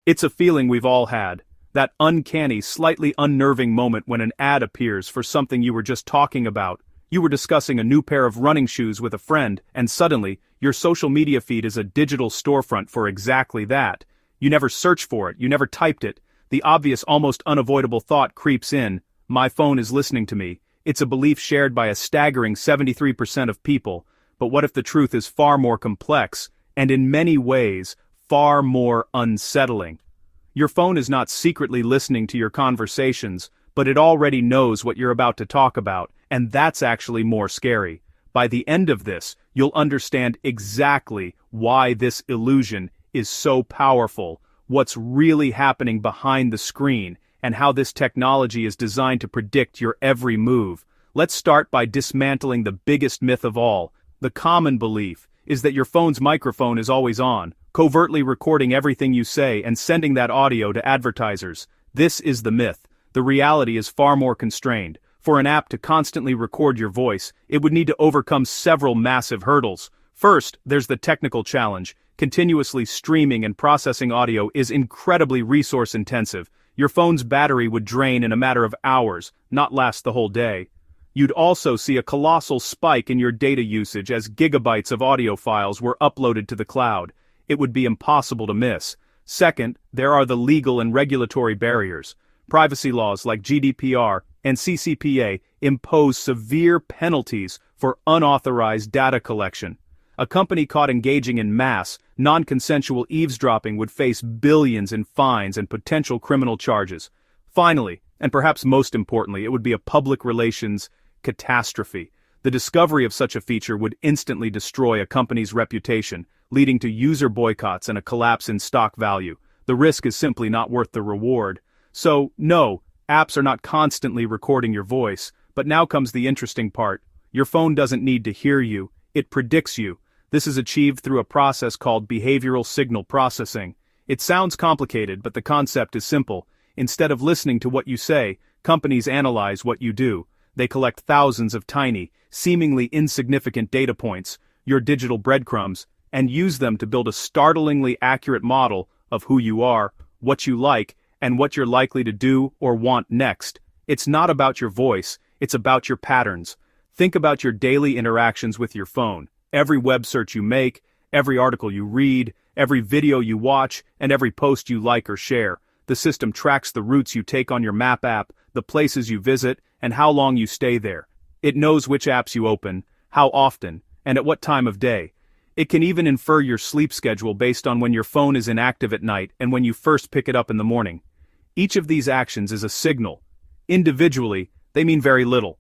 It's a feeling we've all had, that uncanny, slightly unnerving moment when an ad appears for something you were just talking about. You were discussing a new pair of running shoes with a friend, and suddenly, your social media feed is a digital storefront for exactly that. You never searched for it, you never typed it. The obvious, almost unavoidable thought creeps in: my phone is listening to me. It's a belief shared by a staggering 73% of people. But what if the truth is far more complex, and in many ways, far more unsettling? Your phone is not secretly listening to your conversations, but it already knows what you're about to talk about, and that's actually more scary. By the end of this, you'll understand exactly why this illusion is so powerful, what's really happening behind the screen, and how this technology is designed to predict your every move. Let's start by dismantling the biggest myth of all. The common belief is that your phone's microphone is always on, covertly recording everything you say and sending that audio to advertisers. This is the myth. The reality is far more constrained. For an app to constantly record your voice, it would need to overcome several massive hurdles. First, there's the technical challenge. Continuously streaming and processing audio is incredibly resource-intensive. Your phone's battery would drain in a matter of hours, not last the whole day. You'd also see a colossal spike in your data usage as gigabytes of audio files were uploaded to the cloud. It would be impossible to miss. Second, there are the legal and regulatory barriers. Privacy laws like GDPR and CCPA impose severe penalties for unauthorized data collection. A company caught engaging in mass, non-consensual eavesdropping would face billions in fines and potential criminal charges. Finally, and perhaps most importantly, it would be a public relations catastrophe. The discovery of such a feature would instantly destroy a company's reputation, leading to user boycotts and a collapse in stock value. The risk is simply not worth the reward. So, no, apps are not constantly recording your voice, but now comes the interesting part. Your phone doesn't need to hear you, it predicts you. This is achieved through a process called behavioral signal processing. It sounds complicated, but the concept is simple. Instead of listening to what you say, companies analyze what you do. They collect thousands of tiny, seemingly insignificant data points, your digital breadcrumbs, and use them to build a startlingly accurate model of who you are, what you like, and what you're likely to do or want next. It's not about your voice, it's about your patterns. Think about your daily interactions with your phone. Every web search you make, every article you read, every video you watch, and every post you like or share. The system tracks the routes you take on your map app, the places you visit, and how long you stay there. It knows which apps you open, how often, and at what time of day. It can even infer your sleep schedule based on when your phone is inactive at night and when you first pick it up in the morning. Each of these actions is a signal. Individually, they mean very little.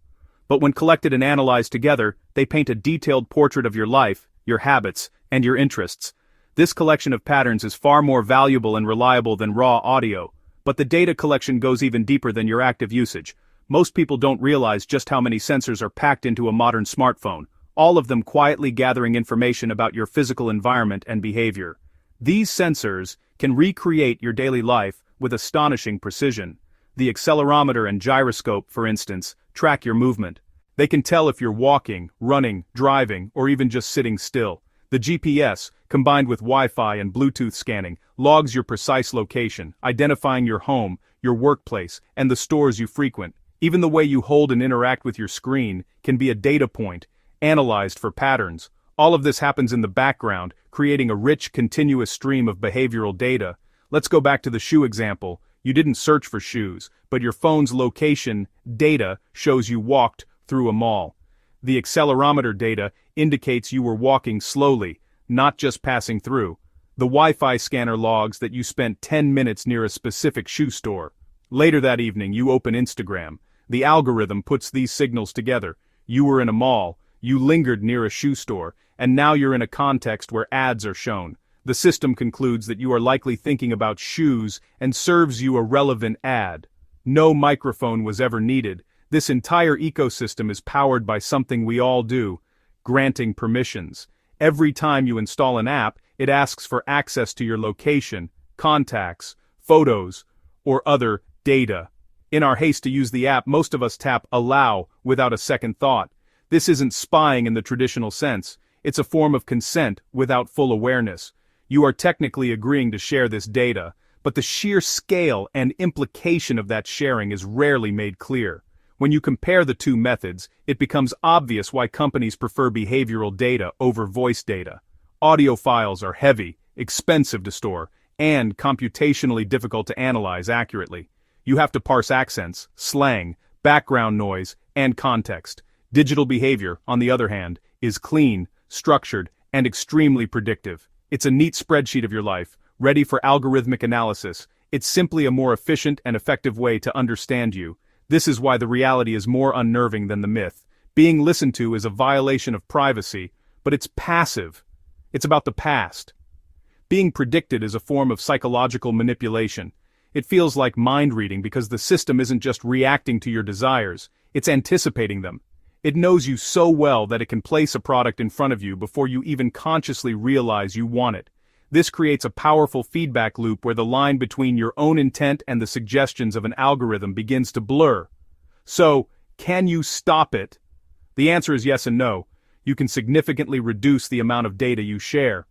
But when collected and analyzed together, they paint a detailed portrait of your life, your habits, and your interests. This collection of patterns is far more valuable and reliable than raw audio. But the data collection goes even deeper than your active usage. Most people don't realize just how many sensors are packed into a modern smartphone, all of them quietly gathering information about your physical environment and behavior. These sensors can recreate your daily life with astonishing precision. The accelerometer and gyroscope, for instance, track your movement. They can tell if you're walking, running, driving, or even just sitting still. The GPS, combined with Wi-Fi and Bluetooth scanning, logs your precise location, identifying your home, your workplace, and the stores you frequent. Even the way you hold and interact with your screen can be a data point, analyzed for patterns. All of this happens in the background, creating a rich, continuous stream of behavioral data. Let's go back to the shoe example. You didn't search for shoes, but your phone's location data shows you walked through a mall. The accelerometer data indicates you were walking slowly, not just passing through. The Wi-Fi scanner logs that you spent 10 minutes near a specific shoe store. Later that evening, you open Instagram. The algorithm puts these signals together. You were in a mall, you lingered near a shoe store, and now you're in a context where ads are shown. The system concludes that you are likely thinking about shoes and serves you a relevant ad. No microphone was ever needed. This entire ecosystem is powered by something we all do: granting permissions. Every time you install an app, it asks for access to your location, contacts, photos, or other data. In our haste to use the app, most of us tap allow without a second thought. This isn't spying in the traditional sense. It's a form of consent without full awareness. You are technically agreeing to share this data, but the sheer scale and implication of that sharing is rarely made clear. When you compare the two methods, it becomes obvious why companies prefer behavioral data over voice data. Audio files are heavy, expensive to store, and computationally difficult to analyze accurately. You have to parse accents, slang, background noise, and context. Digital behavior, on the other hand, is clean, structured, and extremely predictive. It's a neat spreadsheet of your life, ready for algorithmic analysis. It's simply a more efficient and effective way to understand you. This is why the reality is more unnerving than the myth. Being listened to is a violation of privacy, but it's passive. It's about the past. Being predicted is a form of psychological manipulation. It feels like mind reading because the system isn't just reacting to your desires, it's anticipating them. It knows you so well that it can place a product in front of you before you even consciously realize you want it. This creates a powerful feedback loop where the line between your own intent and the suggestions of an algorithm begins to blur. So, can you stop it? The answer is yes and no. You can significantly reduce the amount of data you share.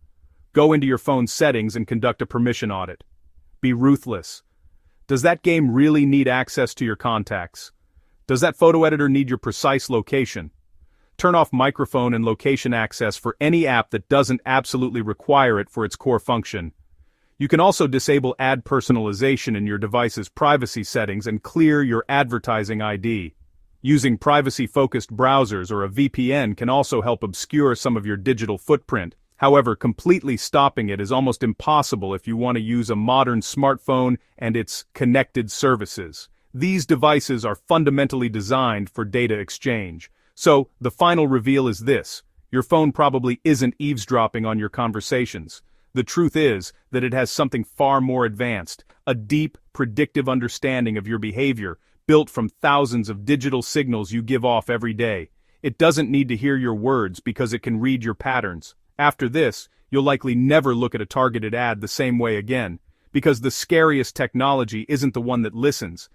Go into your phone's settings and conduct a permission audit. Be ruthless. Does that game really need access to your contacts? Does that photo editor need your precise location? Turn off microphone and location access for any app that doesn't absolutely require it for its core function. You can also disable ad personalization in your device's privacy settings and clear your advertising ID. Using privacy-focused browsers or a VPN can also help obscure some of your digital footprint. However, completely stopping it is almost impossible if you want to use a modern smartphone and its connected services. These devices are fundamentally designed for data exchange. So, the final reveal is this: your phone probably isn't eavesdropping on your conversations. The truth is that it has something far more advanced, a deep, predictive understanding of your behavior, built from thousands of digital signals you give off every day. It doesn't need to hear your words because it can read your patterns. After this, you'll likely never look at a targeted ad the same way again, because the scariest technology isn't the one that listens,